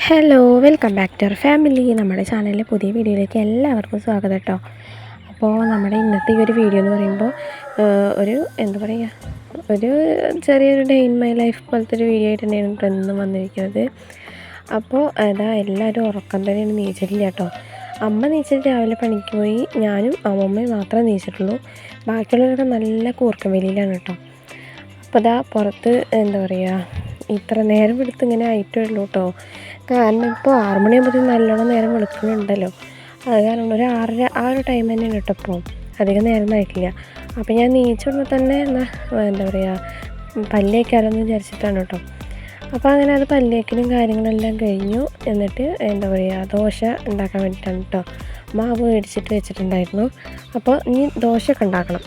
Hello welcome back to our family. നമ്മുടെ ചാനലിലെ പുതിയ വീഡിയോയിലേക്ക് എല്ലാവർക്കും സ്വാഗതം കേട്ടോ. അപ്പോൾ നമ്മുടെ ഇന്നത്തെ ഈ ഒരു വീഡിയോ എന്ന് പറയുമ്പോൾ ഒരു എന്താ പറയുക, ഒരു ചെറിയൊരു ഡേ ഇൻ മൈ ലൈഫ് പോലത്തെ ഒരു വീഡിയോ ആയിട്ട് തന്നെയാണ് ഇന്നും വന്നിരിക്കുന്നത്. അപ്പോൾ അതാ എല്ലാവരും ഉറക്കം തന്നെയാണ്, നീച്ചിട്ടില്ല കേട്ടോ. അമ്മ നീച്ചിട്ട് രാവിലെ പണിക്ക് പോയി, ഞാനും അമ്മമ്മയും മാത്രമേ നീച്ചിട്ടുള്ളൂ. ബാക്കിയുള്ളവരൊക്കെ നല്ല കൂർക്കം വലിയിലാണ് കേട്ടോ. അപ്പോൾ അതാ പുറത്ത് എന്താ പറയുക, ഇത്ര നേരം എടുത്ത് ഇങ്ങനെ ആയിട്ടേ ഉള്ളൂ കേട്ടോ. കാരണം ഇപ്പോൾ 6 മണിയാകുമ്പോഴത്തേക്കും നല്ലോണം നേരം വെളുക്കുന്നുണ്ടല്ലോ. അത് കാരണം ഒരു 6:30 ആ ഒരു ടൈം തന്നെയാണ് കേട്ടോ. ഇപ്പോൾ അധികം നേരം ആയിട്ടില്ല. അപ്പോൾ ഞാൻ നീച്ചുകൊടുമ്പോൾ തന്നെ എന്താ പറയുക, പല്ലേക്കാലോന്ന് വിചാരിച്ചിട്ടാണ് കേട്ടോ. അപ്പോൾ അങ്ങനെ അത് പല്ലേക്കലും കാര്യങ്ങളെല്ലാം കഴിഞ്ഞു. എന്നിട്ട് എന്താ പറയുക, ദോശ ഉണ്ടാക്കാൻ വേണ്ടിയിട്ടാണ് കേട്ടോ. മാവ് മേടിച്ചിട്ട് വെച്ചിട്ടുണ്ടായിരുന്നു. അപ്പോൾ ഇനി ദോശയൊക്കെ ഉണ്ടാക്കണം.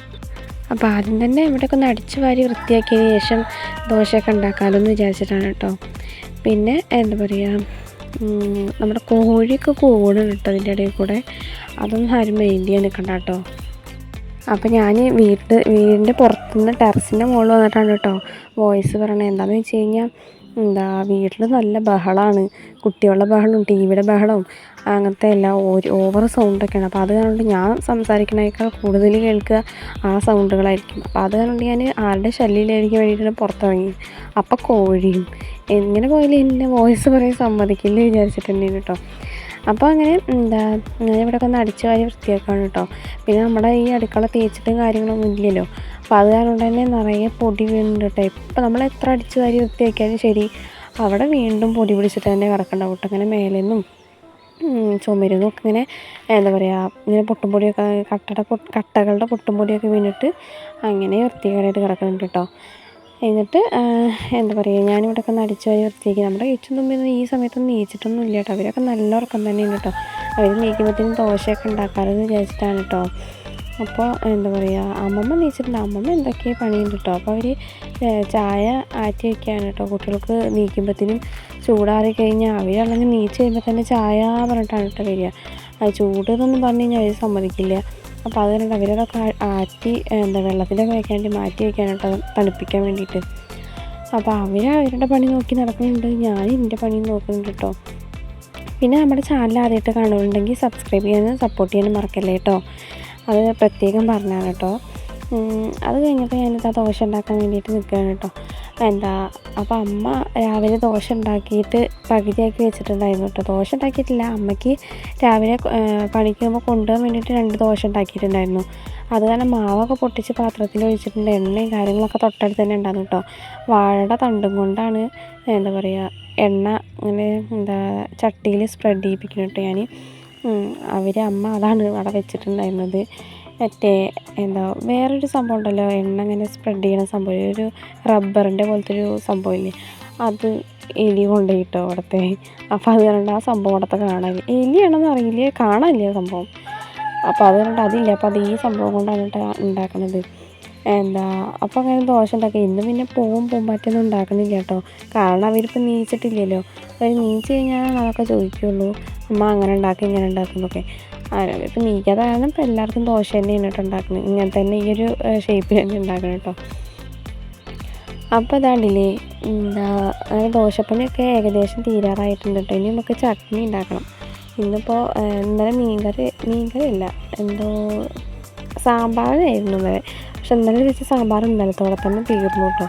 അപ്പോൾ ആദ്യം തന്നെ ഇവിടെയൊക്കെ ഒന്ന് അടിച്ച് വാരി വൃത്തിയാക്കിയതിന് ശേഷം ദോശയൊക്കെ ഉണ്ടാക്കാമല്ലോ എന്ന് വിചാരിച്ചിട്ടാണ് കേട്ടോ. പിന്നെ എന്താ പറയുക, നമ്മുടെ കോഴിയൊക്കെ കൂടണം കേട്ടോ അതിൻ്റെ ഇടയിൽ കൂടെ. അതൊന്നും ആരും മെയിൻ ചെയ്യാൻ നിൽക്കണ്ട കേട്ടോ. അപ്പോൾ ഞാൻ വീടിൻ്റെ പുറത്തുനിന്ന് ടെറസിൻ്റെ മുകളിൽ വന്നിട്ടാണ് കേട്ടോ വോയിസ് പറയണത്. എന്താണെന്ന് വെച്ച് കഴിഞ്ഞാൽ വീട്ടിൽ നല്ല ബഹളമാണ്. കുട്ടികളുടെ ബഹളവും ടി വിയുടെ ബഹളവും അങ്ങനത്തെ എല്ലാം ഓവർ സൗണ്ടൊക്കെയാണ്. അപ്പോൾ അത് കാരണം ഞാൻ സംസാരിക്കണേക്കാൾ കൂടുതൽ കേൾക്കുക ആ സൗണ്ടുകളായിരിക്കും. അപ്പോൾ അത് കാരണം ഞാൻ ആരുടെ ശല്യമില്ലായിരിക്കാൻ വേണ്ടിയിട്ടാണ് പുറത്തിറങ്ങി. അപ്പോൾ കോഴിയും എങ്ങനെ പോയാലും എന്നെ വോയിസ് പറയാൻ സമ്മതിക്കില്ല വിചാരിച്ചിട്ടുണ്ടെങ്കിൽ കേട്ടോ. അപ്പോൾ അങ്ങനെ ഞാനിവിടെയൊക്കെ ഒന്ന് അടിച്ച് വാരി വൃത്തിയാക്കാണ് കേട്ടോ. പിന്നെ നമ്മുടെ ഈ അടുക്കള തേച്ചിട്ടും കാര്യങ്ങളൊന്നും ഇല്ലല്ലോ. അപ്പോൾ അത് കാരണം തന്നെ നിറയെ പൊടി വീണിട്ട് കേട്ടോ. ഇപ്പം നമ്മൾ എത്ര അടിച്ച് വാരി വൃത്തിയാക്കിയാലും ശരി, അവിടെ വീണ്ടും പൊടി പിടിച്ചിട്ട് തന്നെ കിടക്കണ്ടാവും കേട്ടോ. അങ്ങനെ മേലെന്നും ചുമരുന്നും ഒക്കെ ഇങ്ങനെ എന്താ പറയുക, ഇങ്ങനെ പൊട്ടുംപൊടിയൊക്കെ കട്ടകളുടെ പൊട്ടുംപൊടിയൊക്കെ വീണിട്ട് അങ്ങനെ വൃത്തികേടായിട്ട് കിടക്കുന്നുണ്ട് കേട്ടോ. എന്നിട്ട് എന്താ പറയുക, ഞാനിവിടെയൊക്കെ ഒന്ന് അടിച്ച് വാരി വൃത്തിയാക്കി. നമ്മുടെ കിച്ചൺ തുമ്പിൽ ഈ സമയത്തൊന്നും നീച്ചിട്ടൊന്നും ഇല്ല കേട്ടോ. അവരൊക്കെ നല്ല ഉറക്കം തന്നെയാണ് കേട്ടോ. അവർ നീക്കുമ്പോഴത്തേനും ദോശയൊക്കെ ഉണ്ടാക്കാമെന്ന് വിചാരിച്ചിട്ടാണ് കേട്ടോ. അപ്പോൾ എന്താ പറയുക, അമ്മമ്മ നീച്ചിട്ടുണ്ട്. അമ്മമ്മ എന്തൊക്കെയാണ് പണിയുണ്ട് കേട്ടോ. അപ്പോൾ അവർ ചായ ആറ്റി വയ്ക്കുകയാണ് കേട്ടോ. കുട്ടികൾക്ക് നീക്കുമ്പോഴത്തേനും ചൂടാറി കഴിഞ്ഞാൽ അവരല്ലെങ്കിൽ നീച്ച് കഴിയുമ്പോൾ തന്നെ ചായ പറഞ്ഞിട്ടാണ് കേട്ടോ വരിക. അത് ചൂട് എന്നൊന്നും പറഞ്ഞു കഴിഞ്ഞാൽ അവർ സമ്മതിക്കില്ല. അപ്പോൾ അത് കണ്ടിട്ട് അവരതൊക്കെ ആറ്റി വെള്ളത്തിലൊക്കെ വയ്ക്കാണ്ട് മാറ്റി വയ്ക്കാൻ കേട്ടോ, തണുപ്പിക്കാൻ വേണ്ടിയിട്ട്. അപ്പോൾ അവരുടെ പണി നോക്കി നടക്കുന്നുണ്ട്, ഞാൻ എൻ്റെ പണി നോക്കുന്നുണ്ട് കേട്ടോ. പിന്നെ നമ്മുടെ ചാനൽ ആദ്യമായിട്ട് കാണുന്നുണ്ടെങ്കിൽ സബ്സ്ക്രൈബ് ചെയ്യാനും സപ്പോർട്ട് ചെയ്യാനും മറക്കല്ലേ കേട്ടോ. അത് പ്രത്യേകം പറഞ്ഞാണ് കേട്ടോ. അത് കഴിഞ്ഞപ്പോൾ ഞാനിതാ ദോശ ഉണ്ടാക്കാൻ വേണ്ടിയിട്ട് നിൽക്കുകയാണ് കേട്ടോ. അപ്പോൾ അമ്മ രാവിലെ ദോശ ഉണ്ടാക്കിയിട്ട് പകുതിയാക്കി വെച്ചിട്ടുണ്ടായിരുന്നു കേട്ടോ. ദോശ ഉണ്ടാക്കിയിട്ടില്ല, അമ്മയ്ക്ക് രാവിലെ പണിക്ക് പോകുമ്പോൾ കൊണ്ടുപോകാൻ വേണ്ടിയിട്ട് 2 ദോശ ഉണ്ടാക്കിയിട്ടുണ്ടായിരുന്നു. അത് കാരണം മാവൊക്കെ പൊട്ടിച്ച് പാത്രത്തിൽ ഒഴിച്ചിട്ടുണ്ട്. എണ്ണയും കാര്യങ്ങളൊക്കെ തൊട്ടടുത്ത് തന്നെ ഉണ്ടായിരുന്നു കേട്ടോ. വാഴയുടെ തണ്ടും കൊണ്ടാണ് എന്താ പറയുക, എണ്ണ ഇങ്ങനെ ചട്ടിയിൽ സ്പ്രെഡ് ചെയ്യിപ്പിക്കണം കേട്ടോ ഞാൻ. അമ്മ അതാണ് അവിടെ വെച്ചിട്ടുണ്ടായിരുന്നത്. മറ്റേ വേറൊരു സംഭവം ഉണ്ടല്ലോ, എണ്ണ ഇങ്ങനെ സ്പ്രെഡ് ചെയ്യണ സംഭവം, ഒരു റബ്ബറിൻ്റെ പോലത്തെ ഒരു സംഭവമില്ലേ, അത് എലി കൊണ്ടുപോയിട്ടോ അവിടുത്തെ. അപ്പോൾ അത് കണ്ട് ആ സംഭവം അവിടുത്തെ കാണാനില്ല, എലിയാണെന്ന് അറിയില്ല, കാണാനില്ല സംഭവം. അപ്പോൾ അത് കണ്ട് അതില്ല. അപ്പോൾ അത് ഈ സംഭവം കൊണ്ടാണ് ഉണ്ടാക്കുന്നത്. അപ്പോൾ അങ്ങനെ ദോശ ഉണ്ടാക്കി. ഇന്ന് പിന്നെ പൂമ്പാറ്റൊന്നും ഉണ്ടാക്കണില്ല കേട്ടോ. കാരണം അവരിപ്പോൾ നീച്ചിട്ടില്ലല്ലോ. അവർ നീച്ച് കഴിഞ്ഞാൽ അതൊക്കെ ചോദിക്കുള്ളൂ, അമ്മ അങ്ങനെ ഉണ്ടാക്കി ഇങ്ങനെ ഉണ്ടാക്കുന്നൊക്കെ. ഇപ്പം നീക്കാതെ കാരണം ഇപ്പോൾ എല്ലാവർക്കും ദോശ തന്നെയാണ് കേട്ടോ ഉണ്ടാക്കുന്നത്. ഇങ്ങനെ തന്നെ ഈ ഒരു ഷേപ്പിൽ തന്നെ ഉണ്ടാക്കണം കേട്ടോ. അപ്പോൾ അതാണ്ടില്ലേ, അങ്ങനെ ദോശപ്പണിയൊക്കെ ഏകദേശം തീരാറായിട്ടുണ്ട് കേട്ടോ. ഇനി നമുക്ക് ചട്നി ഉണ്ടാക്കണം. ഇന്നിപ്പോൾ ഇന്നലെ മീൻകറിയല്ല, സാമ്പാറായിരുന്നു ഇന്നലെ. പക്ഷെ ഇന്നലെ വെച്ച സാമ്പാർ ഇന്നലത്തോടെ തന്നെ തീർന്നു കേട്ടോ.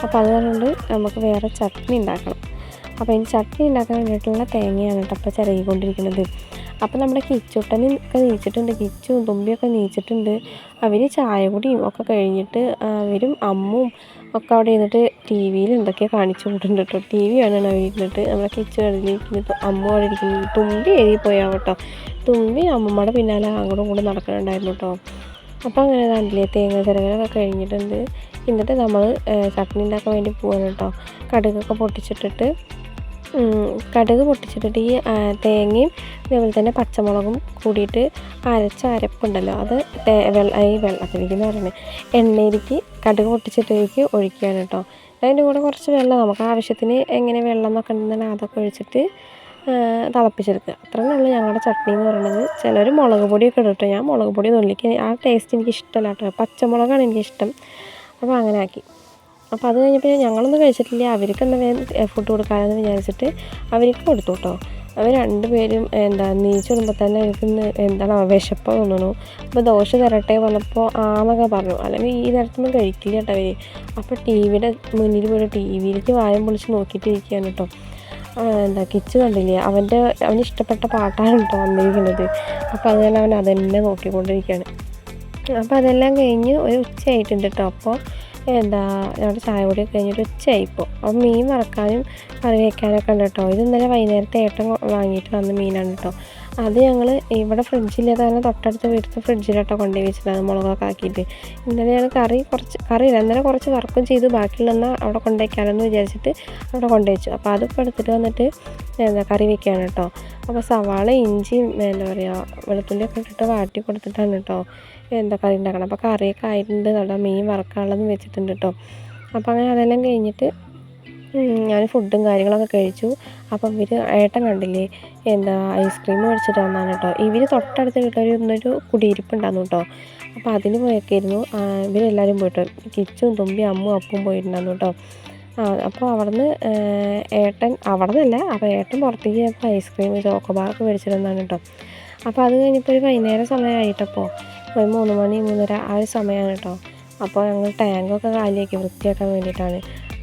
അപ്പോൾ അതുകൊണ്ട് നമുക്ക് വേറെ ചട്നി ഉണ്ടാക്കണം. അപ്പോൾ ഇനി ചട്നി ഉണ്ടാക്കാൻ വേണ്ടിയിട്ടുള്ള തേങ്ങയാണ് കേട്ടോ അപ്പോൾ ചിരകിക്കൊണ്ടിരിക്കുന്നത്. അപ്പോൾ നമ്മുടെ കിച്ചൂട്ടനൊക്കെ നീച്ചിട്ടുണ്ട്, കിച്ചും തുമ്പിയൊക്കെ നീച്ചിട്ടുണ്ട്. അവർ ചായ കുടിയും ഒക്കെ കഴിഞ്ഞിട്ട് അവരും അമ്മും ഒക്കെ അവിടെ ഇരുന്നിട്ട് ടി വിയിൽ എന്തൊക്കെയാണ് കാണിച്ചു കൊണ്ടിട്ടുണ്ട് കേട്ടോ. ടി വി കാണാണ് അവർ ഇരുന്നിട്ട്. നമ്മുടെ കിച്ചു കടലിരിക്കുന്നത്, അമ്മ അവിടെ ഇരിക്കുന്നത്. തുമ്പി എഴുതി പോയാൽ കേട്ടോ. തുമ്പി അമ്മമ്മയുടെ പിന്നാലെ അങ്ങോട്ടും കൂടെ നടക്കുന്നുണ്ടായിരുന്നു കേട്ടോ. അപ്പോൾ അങ്ങനെ കണ്ടില്ലേ, തേങ്ങ ചിരകലൊക്കെ കഴിഞ്ഞിട്ടുണ്ട്. എന്നിട്ട് നമ്മൾ ചട്നി ഉണ്ടാക്കാൻ വേണ്ടി പോവാണ് കേട്ടോ. കടുക് പൊട്ടിച്ചിട്ടിട്ട് ഈ തേങ്ങയും അതേപോലെ തന്നെ പച്ചമുളകും കൂടിയിട്ട് അരച്ച അരപ്പുണ്ടല്ലോ, അത് ഈ വെള്ളത്തിലേക്ക് എന്ന് പറയുന്നത് എണ്ണയിലേക്ക് കടുക് പൊട്ടിച്ചിട്ടേക്ക് ഒഴിക്കുകയാണ് കേട്ടോ. അതിൻ്റെ കൂടെ കുറച്ച് വെള്ളം നമുക്ക് ആവശ്യത്തിന് എങ്ങനെ വെള്ളം എന്നൊക്കെ ഉണ്ടെന്നുണ്ടെങ്കിൽ അതൊക്കെ ഒഴിച്ചിട്ട് തിളപ്പിച്ചെടുക്കുക. അത്രയേ ഉള്ളൂ ഞങ്ങളുടെ ചട്നി എന്ന് പറയുന്നത്. ചിലർ മുളക് പൊടിയൊക്കെ ഇടും കേട്ടോ. ഞാൻ മുളക് പൊടി ഒന്നുമില്ല, ആ ടേസ്റ്റ് എനിക്ക് ഇഷ്ടമല്ല കേട്ടോ. പച്ചമുളകാണ് എനിക്കിഷ്ടം. അപ്പോൾ അങ്ങനെ ആക്കി. അപ്പോൾ അത് കഴിഞ്ഞപ്പോൾ ഞങ്ങളൊന്നും കഴിച്ചിട്ടില്ല, അവർക്ക് എന്താ ഫുഡ് കൊടുക്കാമെന്ന് വിചാരിച്ചിട്ട് അവർക്ക് കൊടുത്തു കേട്ടോ. അവർ രണ്ടുപേരും നീച്ചിടുമ്പോൾ തന്നെ എനിക്ക് എന്താണ് വിശപ്പ് തോന്നുന്നു. അപ്പോൾ ദോശ തരട്ടെ വന്നപ്പോൾ ആന്നൊക്കെ പറഞ്ഞു. അല്ലെങ്കിൽ ഈ നേരത്തൊന്നും കഴിക്കില്ല കേട്ടോ അവർ. അപ്പോൾ ടി വിയുടെ മുന്നിൽ പോയി ടി വിയിലേക്ക് വായം പൊളിച്ച് നോക്കിയിട്ടിരിക്കുകയാണ് കേട്ടോ. കിച്ചു കണ്ടില്ലേ, അവന് ഇഷ്ടപ്പെട്ട പാട്ടാണ് കേട്ടോ വന്നിരിക്കുന്നത്. അപ്പോൾ അത് തന്നെ അവൻ അതന്നെ നോക്കിക്കൊണ്ടിരിക്കുകയാണ്. അപ്പോൾ അതെല്ലാം കഴിഞ്ഞ് ഒരു ഉച്ചയായിട്ടുണ്ട് കേട്ടോ. അപ്പോൾ ഞങ്ങളുടെ ചായ കൂടി കഴിഞ്ഞിട്ട് ഉച്ചയായിപ്പോൾ. അപ്പോൾ മീൻ വറക്കാനും കറി വയ്ക്കാനൊക്കെ ഉണ്ട് കേട്ടോ. ഇത് ഇന്നലെ വൈകുന്നേരത്തെ ഏട്ടൻ വാങ്ങിയിട്ട് വന്ന മീനാണ് കേട്ടോ. അത് ഞങ്ങൾ ഇവിടെ ഫ്രിഡ്ജില്ലാതെ തന്നെ തൊട്ടടുത്ത് വീട്ടിൽ ഫ്രിഡ്ജിലോട്ടോ കൊണ്ടുപോയി വെച്ചിട്ടാണ് മുളകൊക്കെ ആക്കിയിട്ട്. ഇന്നലെ ഞാൻ കറിയില്ല ഇന്നലെ കുറച്ച് വർക്കും ചെയ്ത് ബാക്കിയുള്ളതെന്നാൽ അവിടെ കൊണ്ടുവയ്ക്കാമെന്ന് വിചാരിച്ചിട്ട് അവിടെ കൊണ്ടുവച്ചു. അപ്പോൾ അതിപ്പോൾ എടുത്തിട്ട് വന്നിട്ട് കറി വയ്ക്കുകയാണ് കേട്ടോ. അപ്പോൾ സവാള ഇഞ്ചിയും വെളുത്തുള്ളിയൊക്കെ ഇട്ടിട്ട് വാട്ടി കൊടുത്തിട്ടാണ് കേട്ടോ കറി ഉണ്ടാക്കണം. അപ്പോൾ കറിയൊക്കെ ആയിട്ടുണ്ട്, നല്ല മീൻ വറക്കാനുള്ളതും വെച്ചിട്ടുണ്ട് കേട്ടോ. അപ്പോൾ അങ്ങനെ അതെല്ലാം കഴിഞ്ഞിട്ട് ഞാൻ ഫുഡും കാര്യങ്ങളൊക്കെ കഴിച്ചു. അപ്പം ഏട്ടൻ കണ്ടില്ലേ ഐസ്ക്രീം മേടിച്ചിട്ട് വന്നാണ് കേട്ടോ. ഇവർ തൊട്ടടുത്ത് വീട്ടിലൊരു കുടിയിരിപ്പുണ്ടായിരുന്നു കേട്ടോ. അപ്പോൾ അതിന് പോയൊക്കെയായിരുന്നു ഇവരെല്ലാവരും പോയിട്ട്. കിച്ചും തുമ്പി അമ്മും അപ്പും പോയിട്ടുണ്ടായിരുന്നു കേട്ടോ. അപ്പോൾ അവിടുന്ന് അപ്പോൾ ഏട്ടൻ പുറത്തേക്ക് പോയപ്പോൾ ഐസ്ക്രീം ചോക്കോബാറൊക്കെ മേടിച്ചിട്ട് വന്നാണ് കേട്ടോ. അപ്പോൾ അത് കഴിഞ്ഞപ്പോൾ ഒരു വൈകുന്നേരം സമയമായിട്ടപ്പോൾ 3 മണി 3:30 ആ ഒരു സമയമാണ് കേട്ടോ. അപ്പോൾ ഞങ്ങൾ ടാങ്കൊക്കെ കാലിയാക്കി വൃത്തിയാക്കാൻ വേണ്ടിയിട്ടാണ്.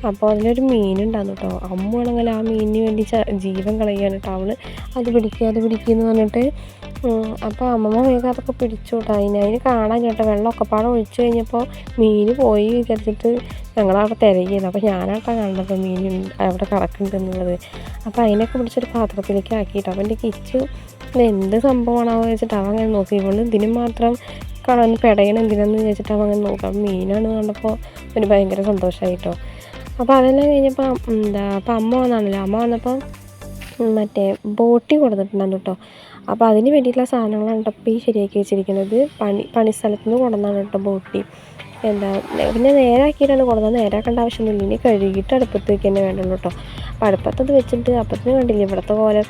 അപ്പോൾ അതിലൊരു മീനുണ്ടായിരുന്നു കേട്ടോ. അമ്മയാണെങ്കിൽ ആ മീനിന് വേണ്ടി ജീവൻ കളയുകയാണ് കേട്ടോ. അവൾ അത് പിടിക്കുമെന്ന് പറഞ്ഞിട്ട്. അപ്പോൾ അമ്മമ്മ വേഗം അതൊക്കെ പിടിച്ചു കേട്ടോ. അതിന് കാണാൻ കേട്ടോ വെള്ളമൊക്കെ പാടെ ഒഴിച്ച് കഴിഞ്ഞപ്പോൾ മീൻ പോയി വിചാരിച്ചിട്ട് ഞങ്ങളവിടെ തിരയുന്നു. അപ്പോൾ ഞാനാട്ടോ കണ്ടത് മീൻ അവിടെ കിടക്കുന്നുണ്ടെന്നുള്ളത്. അപ്പോൾ അതിനൊക്കെ പിടിച്ചൊരു പാത്രത്തിലേക്ക് ആക്കിയിട്ടോ. അപ്പോൾ എൻ്റെ കിച്ചു എന്ത് സംഭവമാണോ വെച്ചിട്ട് അവൻ അങ്ങനെ നോക്കി. ഇവള് ഇതിന് മാത്രം കളന്ന് പെടയണം എന്തിനാന്ന് വിചാരിച്ചിട്ട് അവൻ അങ്ങനെ നോക്കാം. മീനാണ് കണ്ടപ്പോൾ ഒരു ഭയങ്കര സന്തോഷമായിട്ടോ. അപ്പോൾ അതെല്ലാം കഴിഞ്ഞപ്പോൾ അപ്പോൾ അമ്മ വന്നാണല്ലോ. അമ്മ വന്നപ്പോൾ മറ്റേ ബോട്ടി കൊടുത്തിട്ടുണ്ടായിരുന്നു കേട്ടോ. അപ്പോൾ അതിന് വേണ്ടിയിട്ടുള്ള സാധനങ്ങളാണ് ഇപ്പോൾ ഈ ശരിയാക്കി വെച്ചിരിക്കുന്നത്. പണിസ്ഥലത്ത് നിന്ന് കൊണ്ടുവന്നാണ് കേട്ടോ ബോട്ടി. പിന്നെ നേരാക്കിയിട്ടാണ് കൊടുത്തത്. നേരാക്കേണ്ട ആവശ്യമൊന്നുമില്ല. ഇനി കഴുകിയിട്ട് അടുപ്പത്ത് വയ്ക്കുക തന്നെ വേണ്ടുള്ളൂ കേട്ടോ. അപ്പോൾ അടുപ്പത്തത് വെച്ചിട്ട് അപ്പത്തിന് കണ്ടില്ല ഇവിടുത്തെ പോലെ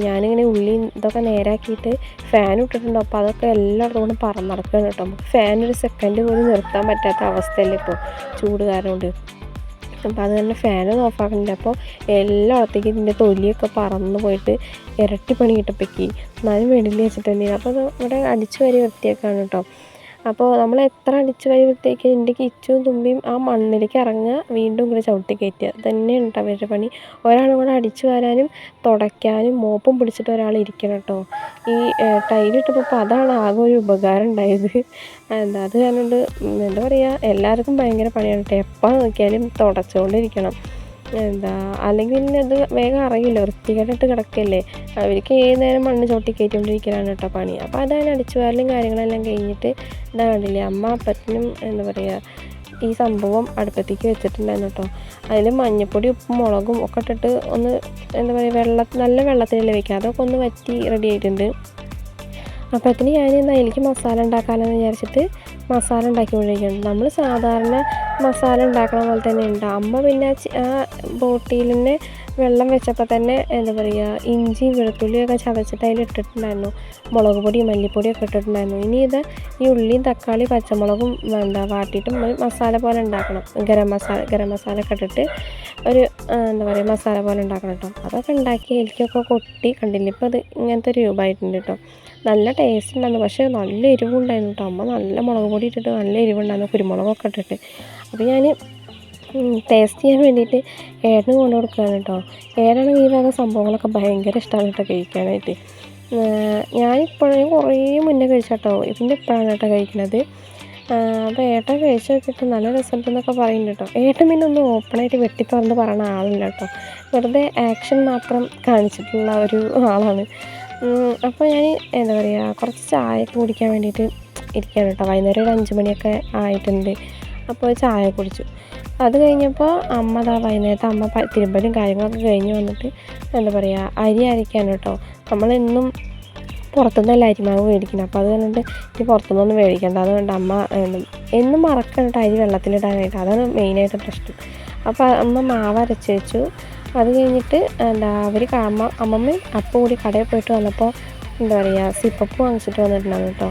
ഞാനിങ്ങനെ ഉള്ളി ഇതൊക്കെ നേരാക്കിയിട്ട് ഫാൻ ഇട്ടിട്ടുണ്ടോ. അപ്പോൾ അതൊക്കെ എല്ലായിടത്തും കൂടെ പറന്നടക്കുകയാണ് കേട്ടോ. നമുക്ക് ഫാൻ ഒരു സെക്കൻഡ് പോലും നിർത്താൻ പറ്റാത്ത അവസ്ഥയല്ലേ ഇപ്പോൾ ചൂട് കാരണം കൊണ്ട്. അപ്പോൾ അത് തന്നെ ഫാനൊന്നും ഓഫാക്കുന്നില്ല. അപ്പോൾ എല്ലായിടത്തേക്കും ഇതിൻ്റെ തൊലിയൊക്കെ പറന്ന് പോയിട്ട് ഇരട്ടി പണി കിട്ടപ്പോഴേക്ക് എന്നാലും വേണ്ടില്ല വെച്ചിട്ട് തന്നെയാണ്. അപ്പോൾ അത് ഇവിടെ അടിച്ചു വാരി വൃത്തിയാക്കാണ് കേട്ടോ. അപ്പോൾ നമ്മൾ എത്ര അടിച്ചു വാരി വൃത്തിയാക്കി എൻ്റെ കിച്ചും തുമ്പിയും ആ മണ്ണിലേക്ക് ഇറങ്ങുക, വീണ്ടും കൂടെ ചവിട്ടി കയറ്റുക തന്നെയാണ് കേട്ടോ അവരുടെ പണി. ഒരാളും കൂടെ അടിച്ചു വാരാനും തുടയ്ക്കാനും മോപ്പും പിടിച്ചിട്ട് ഒരാൾ ഇരിക്കണം കേട്ടോ. ഈ ടൈലിട്ടപ്പോൾ അതാണ് ആകെ ഒരു ഉപകാരം ഉണ്ടായത്. അത് കാരണം എന്താ പറയുക, എല്ലാവർക്കും ഭയങ്കര പണിയാണ് കേട്ടോ. എപ്പോൾ നോക്കിയാലും തുടച്ചുകൊണ്ടിരിക്കണം. അല്ലെങ്കിൽ പിന്നെ അത് വേഗം അറിയില്ല, വൃത്തികേട്ടിട്ട് കിടക്കല്ലേ. അവർക്ക് ഏത് നേരം മണ്ണ് ചവിട്ടി കയറ്റിക്കൊണ്ടിരിക്കലാണ് കേട്ടോ പണി. അപ്പോൾ അതാണ് അടിച്ചു വാരലും കാര്യങ്ങളെല്ലാം കഴിഞ്ഞിട്ട് ഇതാ കണ്ടില്ലേ അമ്മ അപ്പത്തിനും എന്താ പറയുക ഈ സംഭവം അടുപ്പത്തേക്ക് വെച്ചിട്ടുണ്ടായിരുന്നു കേട്ടോ. അതിൽ മഞ്ഞൾപ്പൊടി ഉപ്പും മുളകും ഒക്കെ ഇട്ടിട്ട് ഒന്ന് എന്താ പറയുക നല്ല വെള്ളത്തിലല്ലേ വയ്ക്കുക. അതൊക്കെ ഒന്ന് വറ്റി റെഡി ആയിട്ടുണ്ട്. അപ്പോഴത്തേന് ഞാൻ അതിലേക്ക് മസാല ഉണ്ടാക്കാമെന്ന് വിചാരിച്ചിട്ട് മസാല ഉണ്ടാക്കിക്കൊണ്ടിരിക്കുകയാണ്. നമ്മൾ സാധാരണ മസാല ഉണ്ടാക്കണ പോലെ തന്നെ ഉണ്ട്. അമ്മ പിന്നെ ആ ബോട്ടിയിൽ തന്നെ വെള്ളം വെച്ചപ്പോൾ തന്നെ എന്താ പറയുക ഇഞ്ചിയും വെളുത്തുള്ളിയൊക്കെ ചതച്ചിട്ട് അതിൽ ഇട്ടിട്ടുണ്ടായിരുന്നു. മുളക് പൊടിയും മല്ലിപ്പൊടിയൊക്കെ ഇട്ടിട്ടുണ്ടായിരുന്നു. ഇനി ഈ ഉള്ളിയും തക്കാളി പച്ചമുളകും വാട്ടിയിട്ട് മസാല പോലെ ഉണ്ടാക്കണം. ഗരം മസാല ഒക്കെ ഇട്ടിട്ട് ഒരു എന്താ പറയുക മസാല പോലെ ഉണ്ടാക്കണം കേട്ടോ. അതൊക്കെ ഉണ്ടാക്കി എനിക്കൊക്കെ കൊട്ടി കണ്ടില്ല. ഇപ്പോൾ അത് ഇങ്ങനത്തെ ഒരു രൂപമായിട്ടുണ്ട് കേട്ടോ. നല്ല ടേസ്റ്റ് ഉണ്ടായിരുന്നു, പക്ഷേ നല്ല എരിവുണ്ടായിരുന്നു കേട്ടോ. അമ്മ നല്ല മുളക് പൊടി ഇട്ടിട്ട് നല്ല എരിവുണ്ടായിരുന്നു, കുരുമുളകൊക്കെ ഇട്ടിട്ട്. അപ്പോൾ ഞാൻ ടേസ്റ്റ് ചെയ്യാൻ വേണ്ടിയിട്ട് ഏട്ടന് കൊണ്ടു കൊടുക്കുകയാണ് കേട്ടോ. ഏട്ടനാണെങ്കിൽ ഈ വക സംഭവങ്ങളൊക്കെ ഭയങ്കര ഇഷ്ടമാണ് കേട്ടോ കഴിക്കാനായിട്ട്. ഞാനിപ്പോഴും കുറേ മുന്നേ കഴിച്ചാട്ടോ, ഇതിൻ്റെ ഇപ്പോഴാണ് കേട്ടോ കഴിക്കുന്നത്. അപ്പോൾ ഏട്ടൻ കഴിച്ച് നോക്കിയിട്ട് നല്ല റിസൾട്ട് എന്നൊക്കെ പറയുന്നുണ്ട് കേട്ടോ. ഏട്ടൻ പിന്നെ ഒന്ന് ഓപ്പണായിട്ട് വെട്ടി തുറന്ന് പറയുന്ന ആളല്ല കേട്ടോ. വെറുതെ ആക്ഷൻ മാത്രം കാണിച്ചിട്ടുള്ള ഒരു ആളാണ്. അപ്പോൾ ഞാൻ എന്താ പറയുക കുറച്ച് ചായയൊക്കെ കുടിക്കാൻ വേണ്ടിയിട്ട് ഇരിക്കുകയാണ് കേട്ടോ. വൈകുന്നേരം ഒരു 5 മണിയൊക്കെ ആയിട്ടുണ്ട്. അപ്പോൾ ചായ കുടിച്ചു. അത് കഴിഞ്ഞപ്പോൾ വൈകുന്നേരത്തെ അമ്മ തിരുമ്പലും കാര്യങ്ങളൊക്കെ കഴിഞ്ഞ് വന്നിട്ട് എന്താ പറയുക അരി അരയ്ക്കാണ് കേട്ടോ. നമ്മളെന്നും പുറത്തുനിന്നല്ല അരിമാവ് മേടിക്കണം. അപ്പോൾ അത് കണ്ടിട്ട് ഇനി പുറത്തുനിന്നൊന്നും മേടിക്കേണ്ട. അതുകൊണ്ട് അമ്മ എന്നും മറക്കണം അരി വെള്ളത്തിലിടാനായിട്ട്. അതാണ് മെയിനായിട്ട് പ്രശ്നം. അപ്പോൾ അമ്മ മാവ് അരച്ച് വെച്ചു. അത് കഴിഞ്ഞിട്ട് അമ്മമ്മയും അപ്പം കൂടി കടയിൽ പോയിട്ട് വന്നപ്പോൾ എന്താ പറയുക സിപ്പപ്പ് വാങ്ങിച്ചിട്ട് വന്നിട്ടുണ്ടായിരുന്നു കേട്ടോ.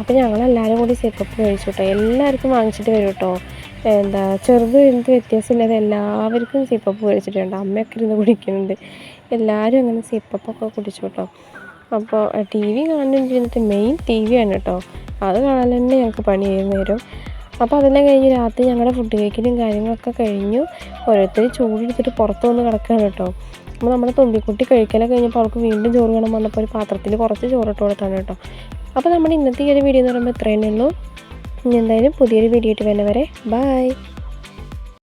അപ്പോൾ ഞങ്ങളെല്ലാവരും കൂടി സിപ്പപ്പ് കഴിച്ചു കേട്ടോ. എല്ലാവർക്കും വാങ്ങിച്ചിട്ട് വരും കേട്ടോ. എന്താ ചെറുത് വലുത് വ്യത്യാസമില്ലാതെ എല്ലാവർക്കും സിപ്പപ്പ് മേടിച്ചിട്ടുണ്ട്. അമ്മയൊക്കെ ഇരുന്ന് കുടിക്കുന്നുണ്ട്. എല്ലാവരും അങ്ങനെ സിപ്പപ്പൊക്കെ കുടിച്ചു കേട്ടോ. അപ്പോൾ ടി വി കാണുന്നിട്ട് മെയിൻ ടി വിയാണ് കേട്ടോ. അത് കാണാൻ തന്നെ ഞങ്ങൾക്ക് പണിയായിരുന്നു നേരം. അപ്പോൾ അതെല്ലാം കഴിഞ്ഞ് രാത്രി ഞങ്ങളുടെ ഫുഡ് കഴിക്കലും കാര്യങ്ങളൊക്കെ കഴിഞ്ഞു. ഓരോരുത്തർ ചൂടെടുത്തിട്ട് പുറത്ത് വന്ന് കിടക്കുകയാണ് കേട്ടോ. അപ്പോൾ നമ്മുടെ തുമ്പിക്കുട്ടി കഴിക്കലൊക്കെ കഴിഞ്ഞപ്പോൾ അവൾക്ക് വീണ്ടും ചോറ് വേണം വന്നപ്പോൾ ഒരു പാത്രത്തിൽ കുറച്ച് ചോറിട്ട് കൊടുത്താണ് കേട്ടോ. അപ്പോൾ നമ്മുടെ ഇന്നത്തെ ഈ ഒരു വീഡിയോ എന്ന് പറയുമ്പോൾ ഇത്രയേ ഉള്ളൂ. ഇനി എന്തായാലും പുതിയൊരു വീഡിയോ ആയിട്ട് വരുന്നവരെ ബൈ.